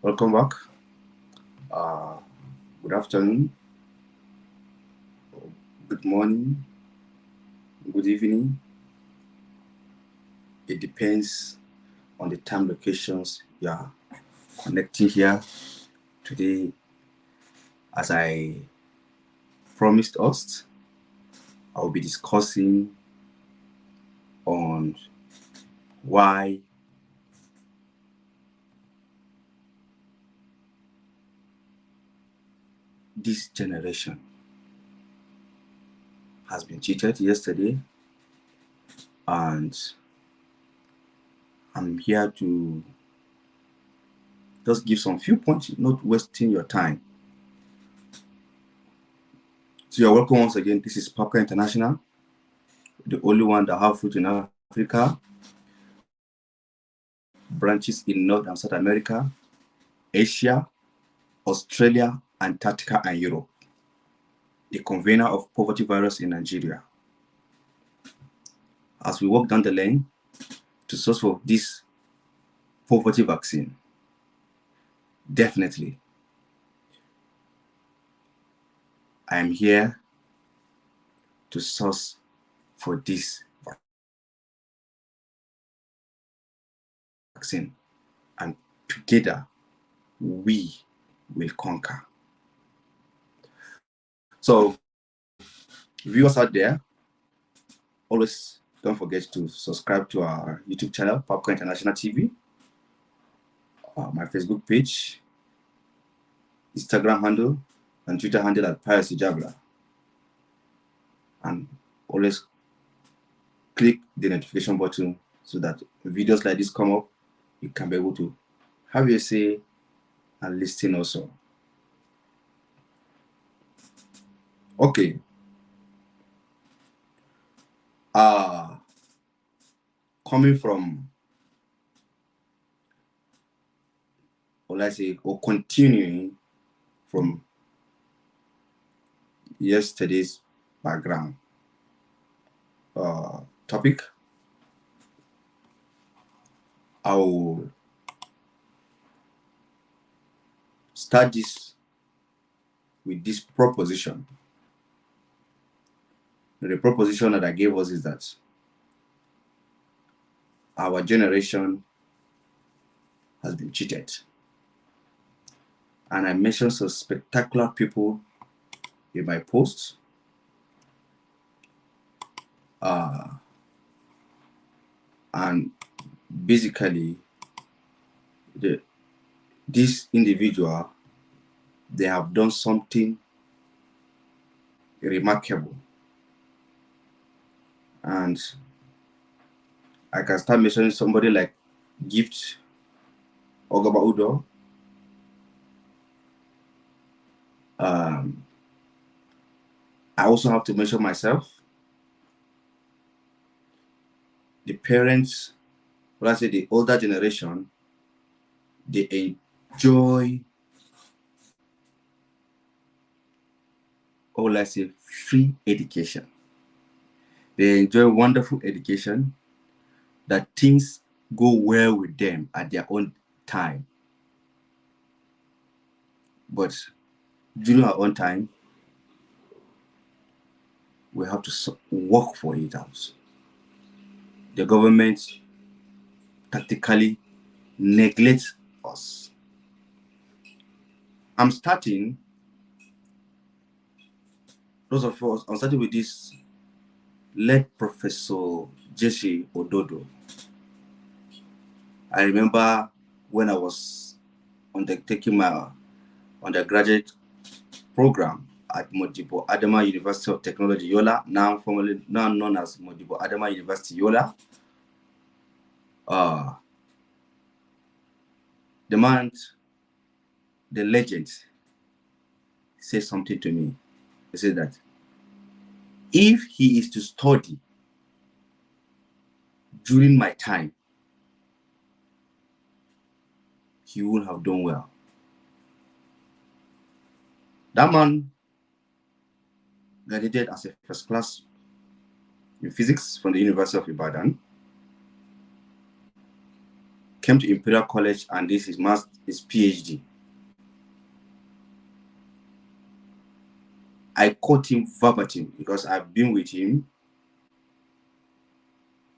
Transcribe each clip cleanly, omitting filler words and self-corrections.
Welcome back. Uh, Good afternoon, good morning, good evening. It depends on the time locations you are connecting here today. As I promised us, I will be discussing on why this generation has been cheated yesterday, and I'm here to just give some few points, not wasting your time. So you're welcome once again. This is Papka International, the only one that have fruit in Africa, branches in North and South America, Asia, Australia, Antarctica, and Europe. The convener of poverty virus in Nigeria. As we walk down the lane to source for this poverty vaccine, definitely, I am here to source for this vaccine, and together we will conquer. So, viewers out there, always don't forget to subscribe to our YouTube channel, Papka International TV, my Facebook page, Instagram handle, and Twitter handle at Piracy Jabla. And always click the notification button so that videos like this come up, you can be able to have your say and listen also. Okay. Coming from, or let's say, or continuing from yesterday's background topic, I will start this with this proposition. The proposition that I gave us is that our generation has been cheated. And I mentioned some spectacular people in my post. And basically, this individual, they have done something remarkable. And I can start mentioning somebody like Gift Ogaba Udo. I also have to mention myself. The parents, well, I say the older generation, they enjoy, or let's say, free education. They enjoy wonderful education, that things go well with them at their own time. But during our own time, we have to work for it out. The government tactically neglects us. I'm starting with this late Professor Jesse Ododo. I remember when I was undertaking my undergraduate program at Modibo Adama University of Technology, Yola, now known as Modibo Adama University, Yola. The man, the legend, said something to me. He said that if he is to study during my time, he would have done well. That man graduated as a first class in physics from the University of Ibadan. came to Imperial College and this is his PhD. I quote him verbatim because I've been with him.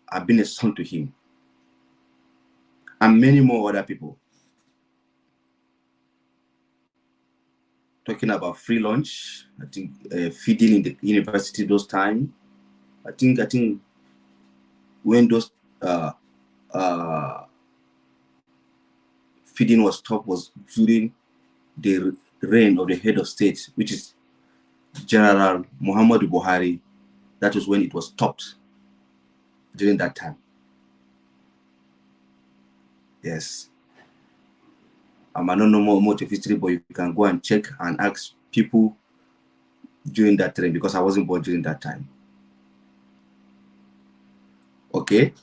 I've been a son to him. And many more other people. Talking about free lunch, I think feeding in the university those time. I think when those feeding was stopped was during the reign of the head of state, which is General Muhammadu Buhari. That was when it was stopped during that time. Yes. I might not know more of history, but you can go and check and ask people during that time because I wasn't born during that time. Okay.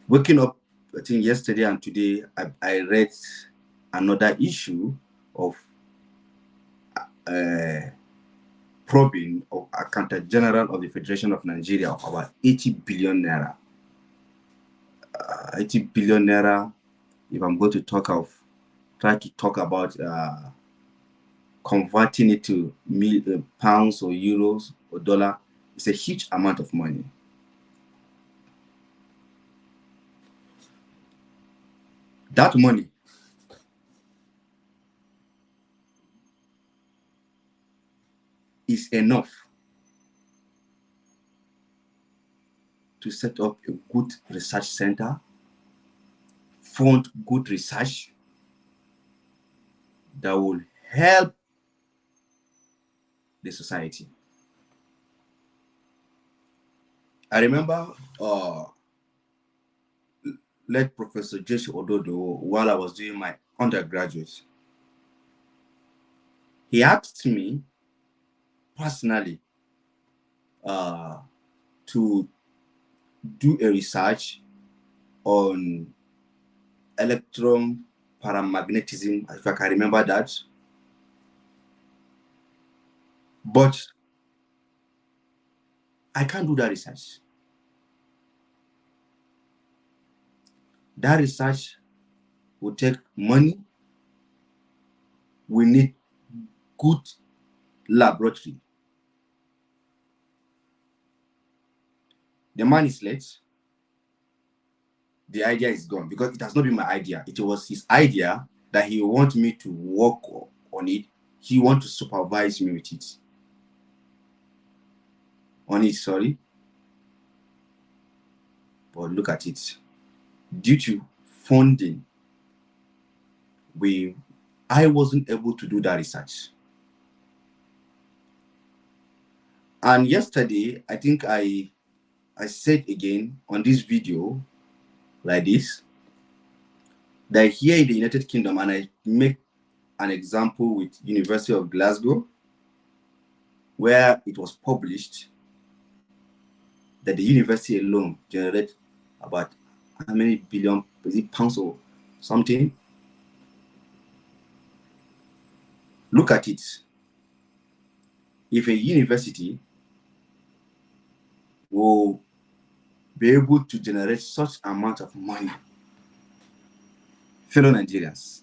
Waking up, I think yesterday and today, I read another issue of probing of Accountant General of the Federation of Nigeria of about 80 billion naira. 80 billion naira, if I'm going to try to talk about converting it to pounds or euros or dollar, it's a huge amount of money. That money is enough to set up a good research center, fund good research that will help the society. I remember late Professor Jesse Ododo, while I was doing my undergraduate, he asked me personally to do a research on electron paramagnetism, if I can remember that. But I can't do that research. That research will take money. We need good laboratory. The man is late. The idea is gone because it has not been my idea. It was his idea that he wants me to work on it. He wants to supervise me with it. On it, sorry. But look at it. Due to funding, I wasn't able to do that research. And yesterday, I think I said again on this video like this, that here in the United Kingdom, and I make an example with University of Glasgow, where it was published that the university alone generated about how many billion, is it pounds or something? Look at it. If a university will be able to generate such amount of money, fellow Nigerians,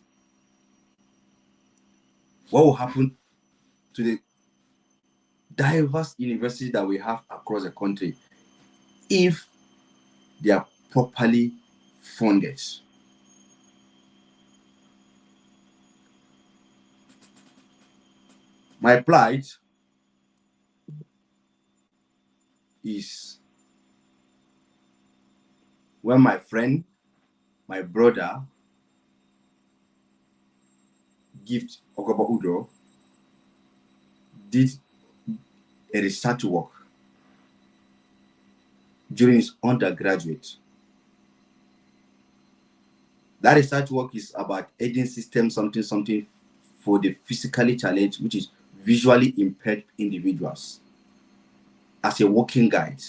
what will happen to the diverse universities that we have across the country if they are properly funded? My plight is when my friend, my brother, Gift Ogoba Udo, did a research work during his undergraduate. That research work is about aiding system something for the physically challenged, which is visually impaired individuals, as a working guide.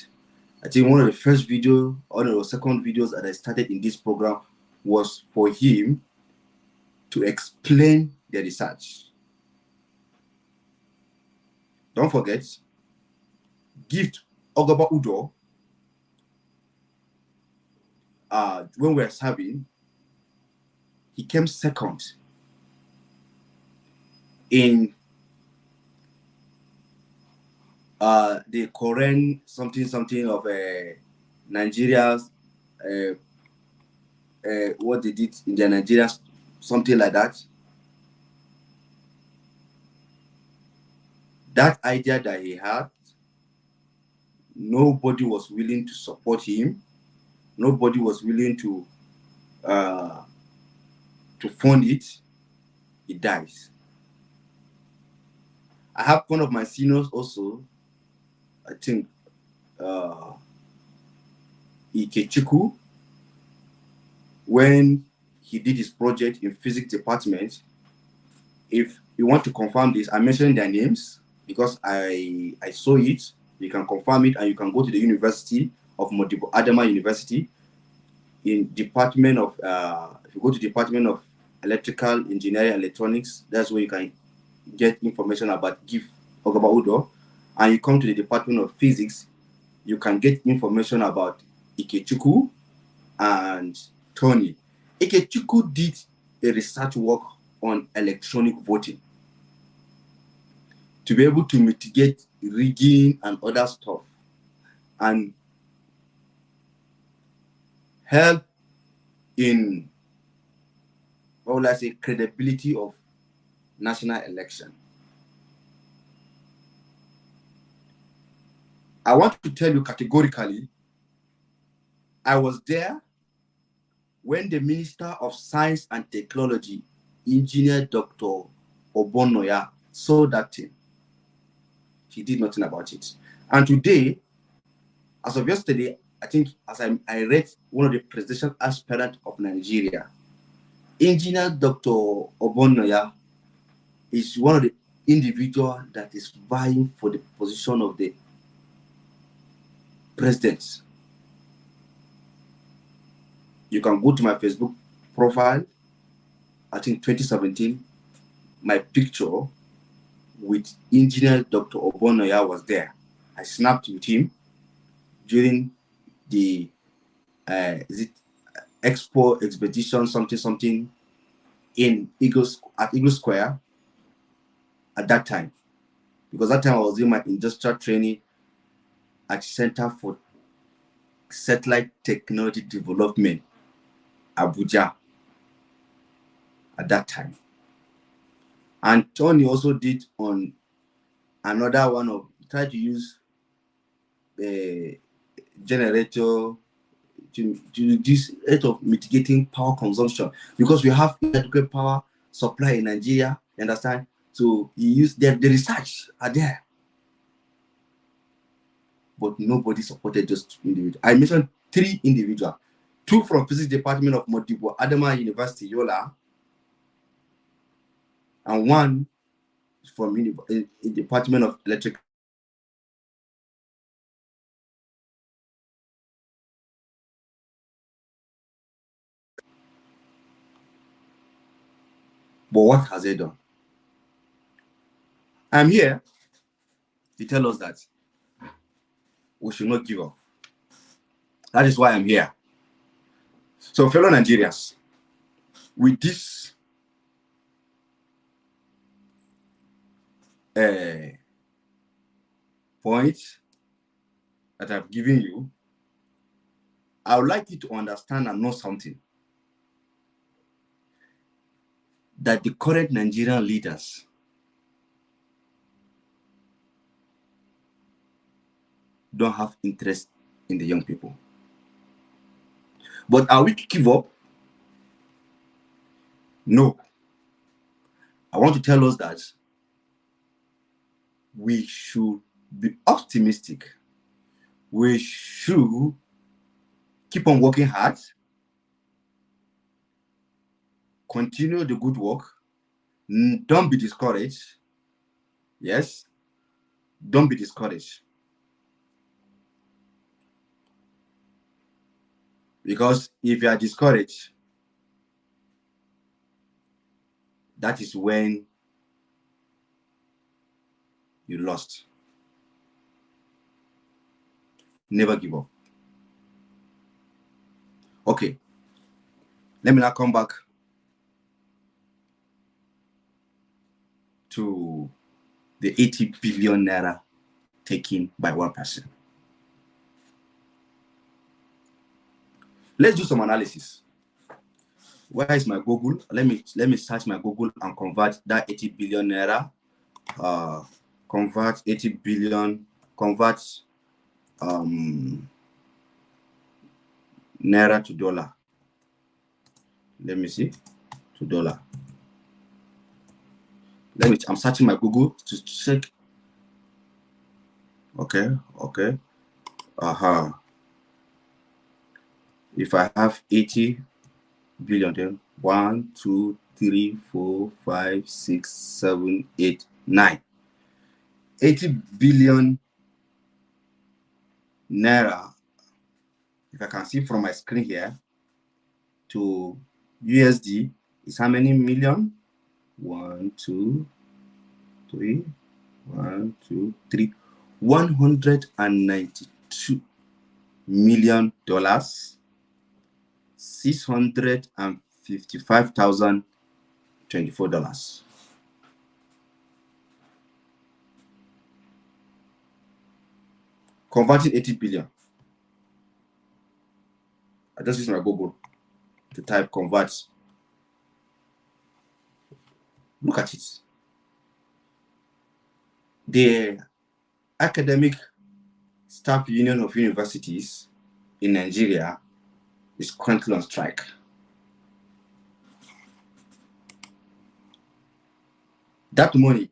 I think one of the first video, one of the second videos that I started in this program was for him to explain the research. Don't forget, Gift Ogoba Udo when we were serving, he came second in the current something of Nigeria's what they did in the Nigeria, something like that. That idea that he had, nobody was willing to support him. Nobody was willing to fund it. He dies. I have one of my seniors also, I think, Ikechukwu, when he did his project in physics department. If you want to confirm this, I mentioned their names because I saw it. You can confirm it, and you can go to the University of Modibo Adama University in department of if you go to Department of Electrical Engineering Electronics, that's where you can get information about GIF Ogaba Udo, and you come to the Department of Physics, you can get information about Ikechukwu and Tony. Ikechukwu did a research work on electronic voting to be able to mitigate rigging and other stuff and help in, what will I say, credibility of national election. I want to tell you categorically, I was there when the Minister of Science and Technology, Engineer Dr. Obonoya, saw that thing. He did nothing about it. And today, as of yesterday, I think as I read one of the presidential aspirants of Nigeria, Engineer Dr. Obonoya is one of the individuals that is vying for the position of the president. You can go to my Facebook profile. I think 2017, my picture with Engineer Dr. Obonoya was there. I snapped with him during the is it Expo expedition something in at Eagle Square at that time, because that time I was doing my industrial training at Center for Satellite Technology Development, Abuja, at that time. And Tony also did on another one of try to use a generator to reduce rate of mitigating power consumption, because we have inadequate power supply in Nigeria, you understand? So he used the research are there, but nobody supported just individual. I mentioned 3 individuals, 2 from physics department of Modibo Adama University, Yola, and 1 from the Department of Electric. But what has it done? I'm here to tell us that we should not give up. That is why I'm here. So, fellow Nigerians, with this point that I've given you, I would like you to understand and know something. That the current Nigerian leaders don't have interest in the young people. But are we to give up? No. I want to tell us that we should be optimistic. We should keep on working hard, continue the good work, don't be discouraged. Yes, don't be discouraged. Because if you are discouraged, that is when you lost. Never give up. Okay, let me now come back to the 80 billion naira taken by one person. Let's do some analysis. Where is my Google? Let me search my Google and convert that 80 billion naira. Convert 80 billion. Convert naira to dollar. Let me see, to dollar. I'm searching my Google to check. Okay. If I have 80 billion, then 1, 2, 3, 4, 5, 6, 7, 8, 9. 80 billion naira. If I can see from my screen here, to USD is how many million? 1, 2, 3, 1, 2, 3, $192 million, $655,024. Converting 80 billion. I just use my Google to type convert. Look at it. The Academic Staff Union of Universities in Nigeria is currently on strike. That money,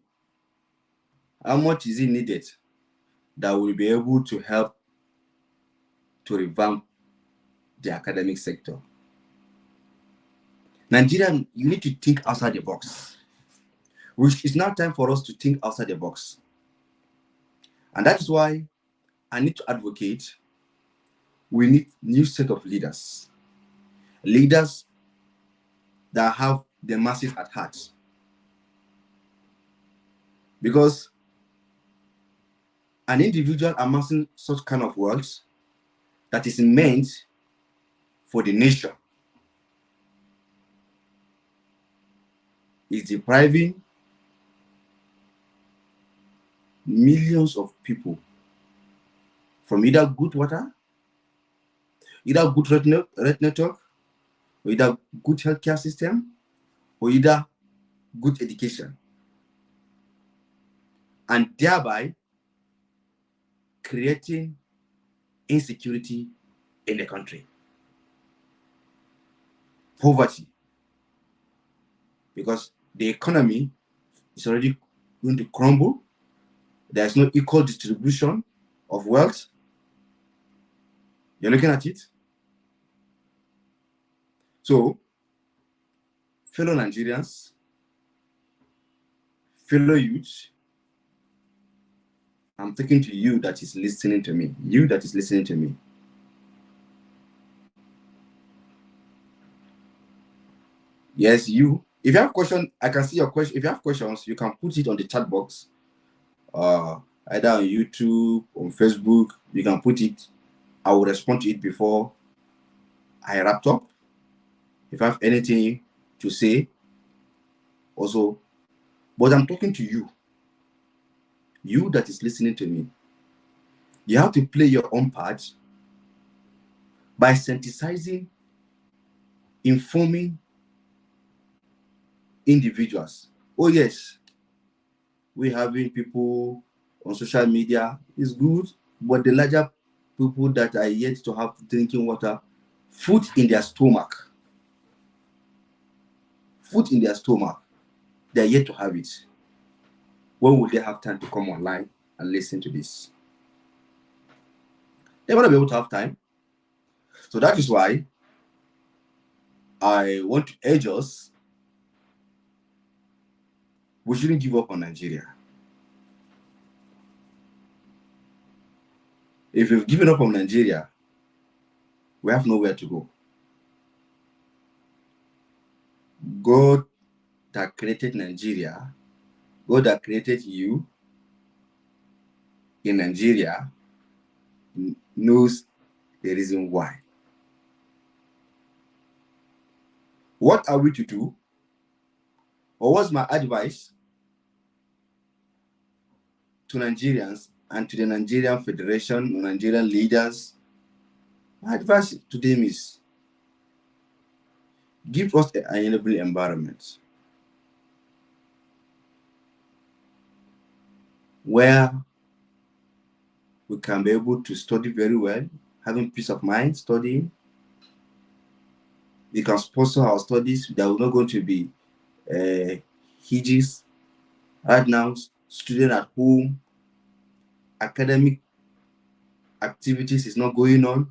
how much is it needed that will be able to help to revamp the academic sector? Nigeria, you need to think outside the box. Which is now time for us to think outside the box. And that is why I need to advocate. We need new set of leaders. Leaders that have the masses at heart. Because an individual amassing such kind of wealth that is meant for the nation is depriving millions of people from either good water, either good red network, or either good healthcare system, or either good education, and thereby creating insecurity in the country. Poverty. Because the economy is already going to crumble. There's no equal distribution of wealth. You're looking at it. So, fellow Nigerians, fellow youth, I'm talking to you that is listening to me. You that is listening to me. Yes, you. If you have questions, I can see your question. If you have questions, you can put it on the chat box. Either on YouTube, on Facebook, you can put it. I will respond to it before I wrap up. If I have anything to say, also, but I'm talking to you. You that is listening to me. You have to play your own part by sensitizing, informing individuals. Oh yes, we having people on social media is good, but the larger people that are yet to have drinking water, food in their stomach, they are yet to have it. When will they have time to come online and listen to this? They want to be able to have time. So that is why I want to urge us, we shouldn't give up on Nigeria. If we've given up on Nigeria, we have nowhere to go. God that created Nigeria, God that created you in Nigeria, knows the reason why. What are we to do? Or what's my advice to Nigerians and to the Nigerian Federation, Nigerian leaders? My advice to them is give us an enabling environment where we can be able to study very well, having peace of mind studying. We can sponsor our studies. There are not going to be hitches. Right now, student at home, academic activities is not going on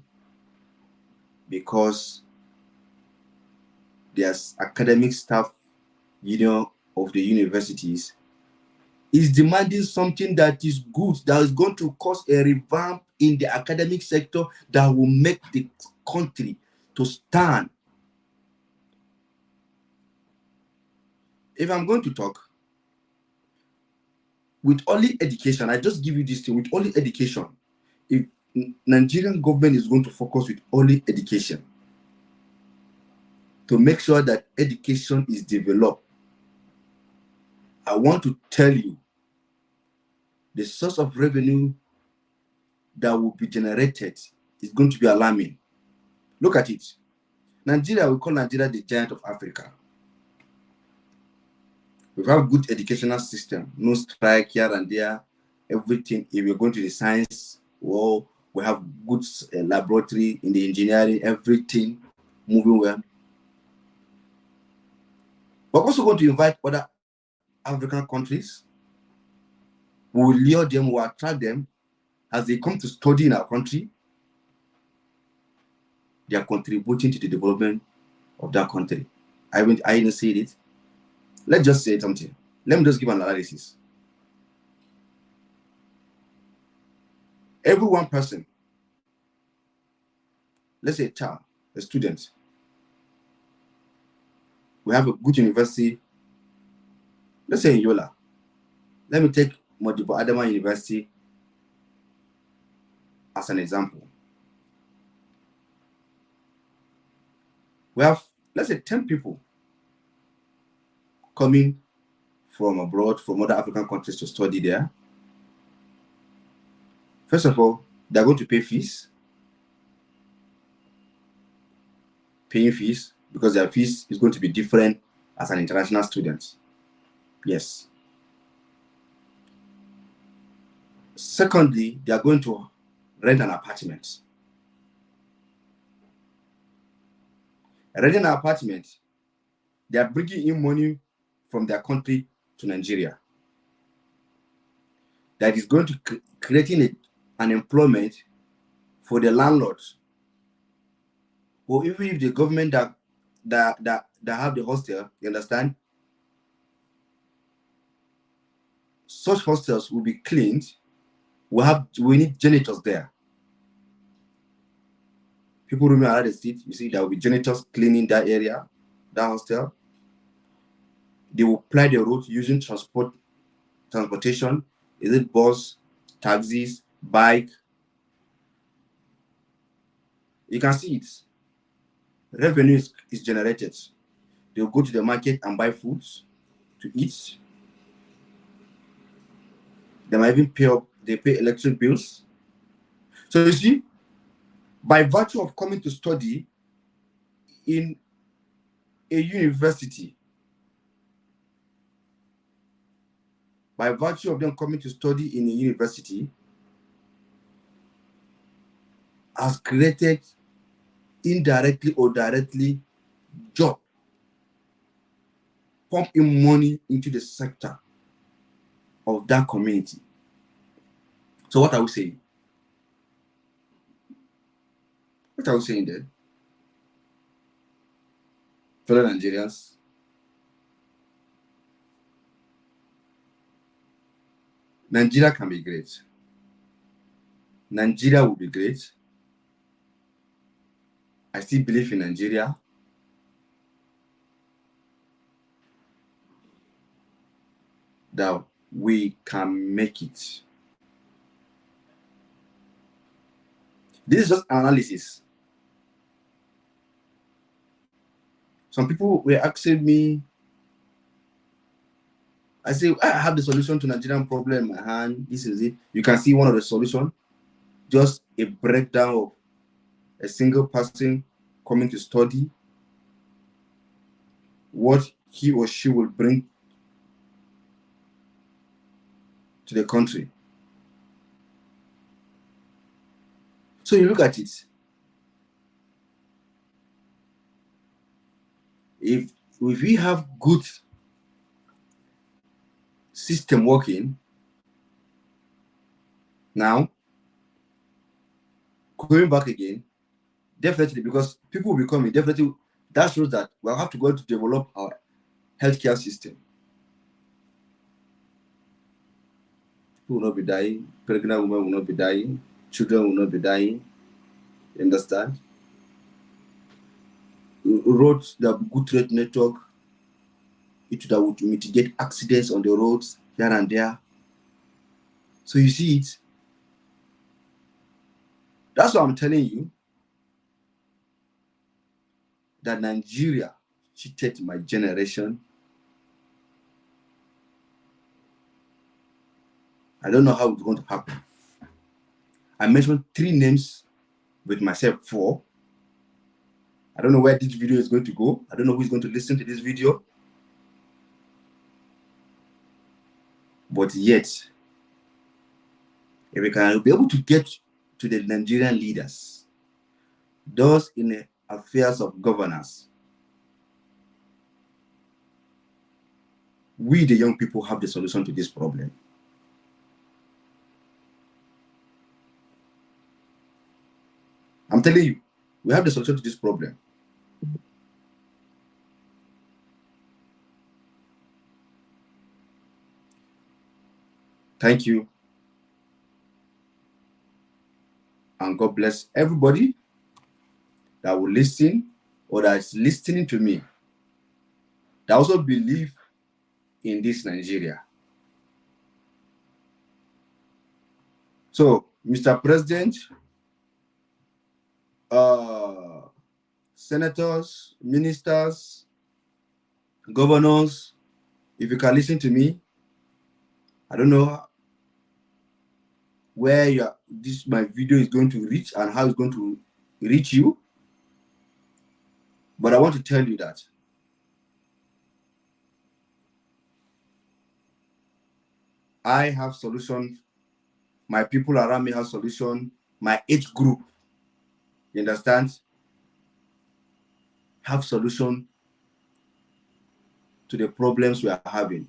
because there's academic staff union of the universities is demanding something that is good, that is going to cause a revamp in the academic sector that will make the country to stand. If I'm going to talk with only education, I just give you this thing with only education. If Nigerian government is going to focus with only education to make sure that education is developed, I want to tell you the source of revenue that will be generated is going to be alarming. Look at it. Nigeria, we call Nigeria the giant of Africa. We have good educational system, no strike here and there, everything. If you're going to the science, well, we have good laboratory in the engineering, everything moving well. We're also going to invite other African countries. We will lure them, we will attract them as they come to study in our country. They are contributing to the development of that country. I didn't say it. Let's just say something. Let me just give an analysis. Every one person, let's say a child, a student, we have a good university, let's say in Yola. Let me take Modibo Adama University as an example. We have, let's say, 10 people coming from abroad, from other African countries to study there. First of all, they're going to pay fees, paying fees, because their fees is going to be different as an international student. Yes. Secondly, they are going to rent an apartment. Renting an apartment, they are bringing in money from their country to Nigeria. That is going to creating an employment for the landlords, or even if the government that have the hostel, you understand, such hostels will be cleaned. We need janitors there. People roaming around the street, you see, there will be janitors cleaning that area, that hostel. They will ply the road using transportation. Is it bus, taxis, bike? You can see it. Revenue is generated. They'll go to the market and buy foods to eat. They might even pay electric bills. So you see, by virtue of coming to study in a university, by virtue of them coming to study in a university, has created indirectly or directly job, pumping money into the sector of that community. So what are we saying? What are we saying then? Fellow Nigerians, Nigeria can be great. Nigeria will be great. I still believe in Nigeria. That we can make it. This is just analysis. Some people were asking me, I say, I have the solution to Nigerian problem in my hand. This is it. You can see one of the solutions, just a breakdown of a single person coming to study what he or she will bring to the country. So you look at it. If we have good system working now, going back again, definitely, because people will be coming, definitely that shows that we'll have to go to develop our healthcare system. People will not be dying, pregnant women will not be dying, children will not be dying. You understand? Roads that good trade network, that would mitigate accidents on the roads here and there. So you see it. That's what I'm telling you. That Nigeria cheated my generation. I don't know how it's going to happen. I mentioned 3 names with myself 4. I don't know where this video is going to go. I don't know who is going to listen to this video. But yet, if we can be able to get to the Nigerian leaders, those in the affairs of governance, we the young people have the solution to this problem. I'm telling you, we have the solution to this problem. Thank you. And God bless everybody that will listen or that is listening to me, that also believe in this Nigeria. So, Mr. President, senators, ministers, governors, if you can listen to me, I don't know where my video is going to reach and how it's going to reach you, but I want to tell you that I have solutions. My people around me have solutions. My age group, you understand, have solution to the problems we are having.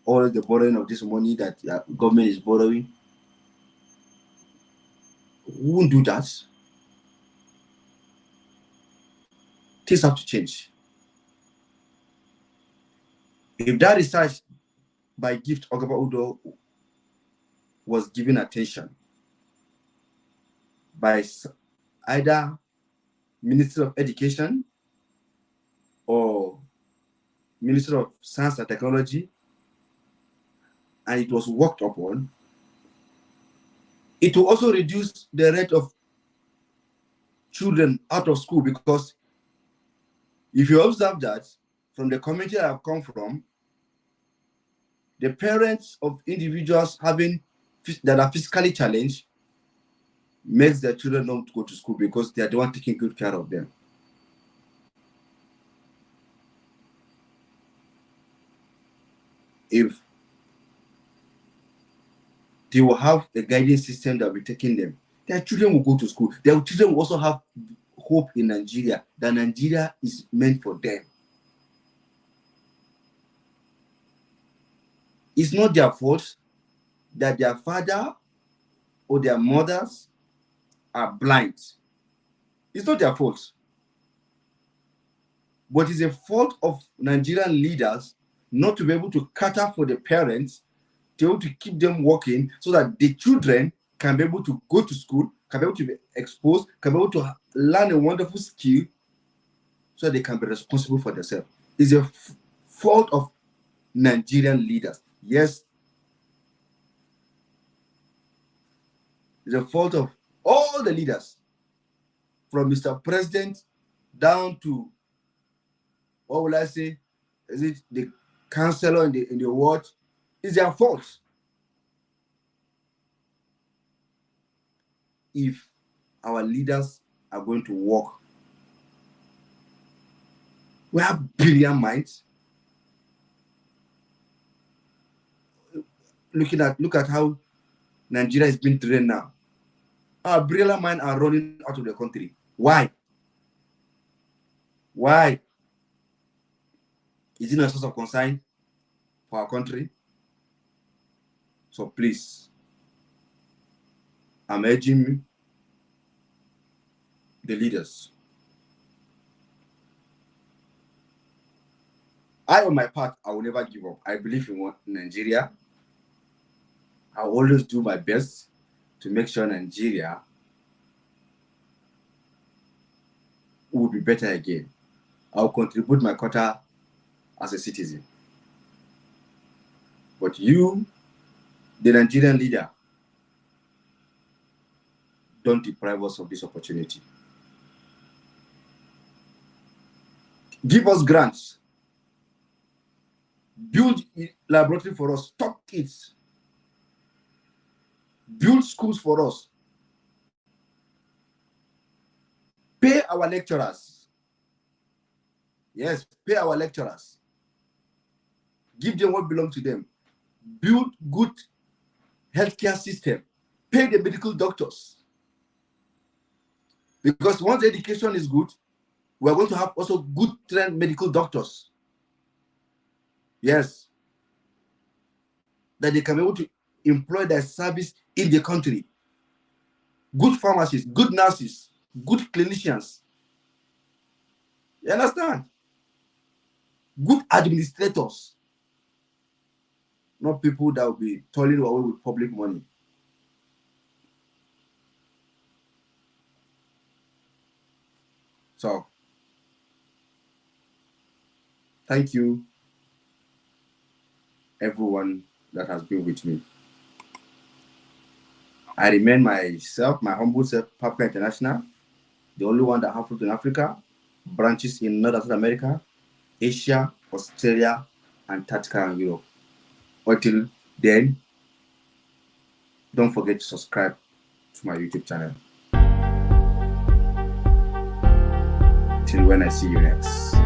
All the borrowing of this money that government is borrowing, who won't do that? Things have to change. If that research by Gift Ogaba Udo was given attention by either Ministry of Education or Ministry of Science and Technology, and it was worked upon, it will also reduce the rate of children out of school, because if you observe that from the community I've come from, the parents of individuals that are physically challenged makes their children not go to school because they are the one taking good care of them. If they will have a guidance system that will be taking them, their children will go to school. Their children will also have hope in Nigeria, that Nigeria is meant for them. It's not their fault that their father or their mothers are blind. It's not their fault. But it's a fault of Nigerian leaders not to be able to cater for the parents, to be able to keep them working so that the children can be able to go to school, can be able to be exposed, can be able to learn a wonderful skill so that they can be responsible for themselves. It's a fault of Nigerian leaders. Yes, it's a fault of all the leaders, from Mr. President down to, what will I say? Is it the counselor in the ward? It's their fault. If our leaders are going to work, we have brilliant minds. Look at how Nigeria is being trained now. Our brilliant minds are running out of the country. Why? Why? Is it not a source of concern for our country? So please, I'm urging the leaders. I, on my part, I will never give up. I believe in Nigeria. I will always do my best to make sure Nigeria will be better again. I will contribute my quota as a citizen. But you, the Nigerian leader, don't deprive us of this opportunity. Give us grants. Build a laboratory for us. Stock kits. Build schools for us. Pay our lecturers. Yes, pay our lecturers. Give them what belongs to them. Build good healthcare system. Pay the medical doctors. Because once education is good, we are going to have also good trained medical doctors. Yes. That they can be able to employ their service in the country. Good pharmacists, good nurses, good clinicians. You understand? Good administrators. Not people that will be toiling away with public money. So, thank you, everyone that has been with me. I remain myself, my humble self, Papka International, the only one that has fruit in Africa, branches in North and South America, Asia, Australia, Antarctica, and Europe. Until then, don't forget to subscribe to my YouTube channel. Till when I see you next.